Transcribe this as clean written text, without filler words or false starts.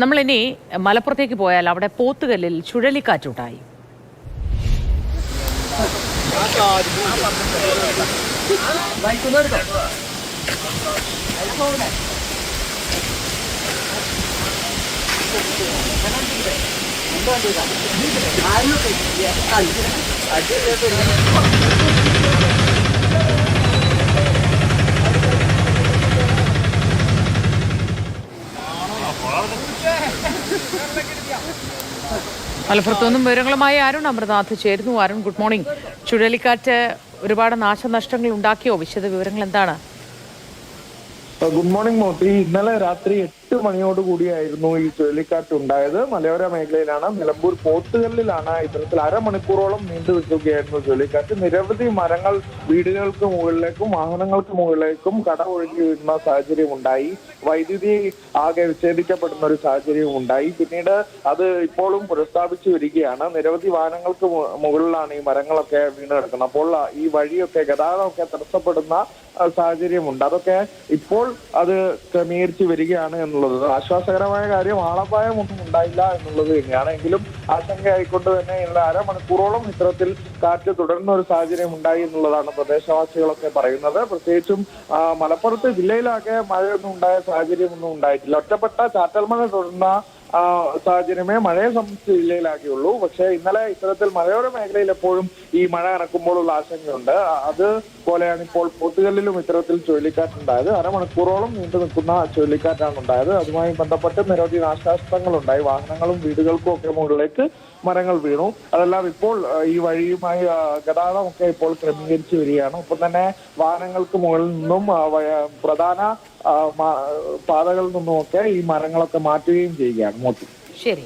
നമ്മളിനി മലപ്പുറത്തേക്ക് പോയാൽ അവിടെ പോത്തുകല്ലിൽ ചുഴലിക്കാറ്റുണ്ടായി. മലപ്പുറത്തു നിന്നും വിവരങ്ങളുമായി അരുൺ അമൃതനാഥ് ചേരുന്നു. Arun, good morning. ചുഴലിക്കാറ്റ് ഒരുപാട് നാശനഷ്ടങ്ങൾ ഉണ്ടാക്കിയോ? വിശദ വിവരങ്ങൾ എന്താണ്? ഗുഡ് മോർണിംഗ് മോട്ടി. ഇന്നലെ രാത്രി 8 മണിയോടുകൂടിയായിരുന്നു ഈ ചുഴലിക്കാറ്റ് ഉണ്ടായത്. മലയോര മേഖലയിലാണ്, നിലമ്പൂർ പോത്തുകല്ലിലാണ് ഇത്തരത്തിൽ അരമണിക്കൂറോളം നീണ്ടു നിൽക്കുകയായിരുന്നു ചുഴലിക്കാറ്റ്. നിരവധി മരങ്ങൾ വീടുകൾക്ക് മുകളിലേക്കും വാഹനങ്ങൾക്ക് മുകളിലേക്കും ഒഴുകി വീഴുന്ന സാഹചര്യം ഉണ്ടായി. വൈദ്യുതി ആകെ വിച്ഛേദിക്കപ്പെടുന്ന ഒരു സാഹചര്യവും ഉണ്ടായി. പിന്നീട് അത് ഇപ്പോഴും പുനഃസ്ഥാപിച്ചു വരികയാണ്. നിരവധി വാഹനങ്ങൾക്ക് മുകളിലാണ് ഈ മരങ്ങളൊക്കെ വീണ് കിടക്കുന്നത്. അപ്പോൾ ഈ വഴിയൊക്കെ ഗതാഗതമൊക്കെ തടസ്സപ്പെടുന്ന സാഹചര്യമുണ്ട്. അതൊക്കെ ഇപ്പോൾ അത് ക്രമീകരിച്ച് വരികയാണ് എന്നുള്ളത്. ആശ്വാസകരമായ കാര്യം, ആളപായമൊന്നും ഉണ്ടായില്ല എന്നുള്ളത് തന്നെയാണ്. എങ്കിലും ആശങ്കയായിക്കൊണ്ട് തന്നെ ഇന്നലെ അരമണിക്കൂറോളം ഇത്തരത്തിൽ കാറ്റ് തുടരുന്ന ഒരു സാഹചര്യം ഉണ്ടായി എന്നുള്ളതാണ് പ്രദേശവാസികളൊക്കെ പറയുന്നത്. പ്രത്യേകിച്ചും മലപ്പുറത്ത് ജില്ലയിലാകെ മഴയൊന്നും ഉണ്ടായ സാഹചര്യമൊന്നും ഉണ്ടായിട്ടില്ല. ഒറ്റപ്പെട്ട ചാറ്റൽ മഴ തുടർന്ന സാഹചര്യമേ മഴയെ സംബന്ധിച്ച് ജില്ലയിലാക്കിയുള്ളൂ. പക്ഷേ ഇന്നലെ ഇത്തരത്തിൽ മലയോര മേഖലയിൽ എപ്പോഴും ഈ മഴ ഇറക്കുമ്പോഴുള്ള ആശങ്കയുണ്ട്. അതുപോലെയാണ് ഇപ്പോൾ പോത്തുകല്ലിലും ഇത്തരത്തിൽ ചുഴലിക്കാറ്റുണ്ടായത്. അരമണിക്കൂറോളം നീണ്ടു നിൽക്കുന്ന ചുഴലിക്കാറ്റാണ് ഉണ്ടായത്. അതുമായി ബന്ധപ്പെട്ട് നിരവധി നാശനഷ്ടങ്ങൾ ഉണ്ടായി. വാഹനങ്ങളും വീടുകൾക്കും ഒക്കെ മുകളിലേക്ക് മരങ്ങൾ വീണു. അതെല്ലാം ഇപ്പോൾ ഈ വഴിയുമായി ഗതാഗതമൊക്കെ ഇപ്പോൾ ക്രമീകരിച്ചു വരികയാണ്. ഒപ്പം തന്നെ വാഹനങ്ങൾക്ക് മുകളിൽ നിന്നും പ്രധാന പാതകളിൽ നിന്നുമൊക്കെ ഈ മരങ്ങളൊക്കെ മാറ്റുകയും ചെയ്യുകയാണ്. മോത്തി. ശരി.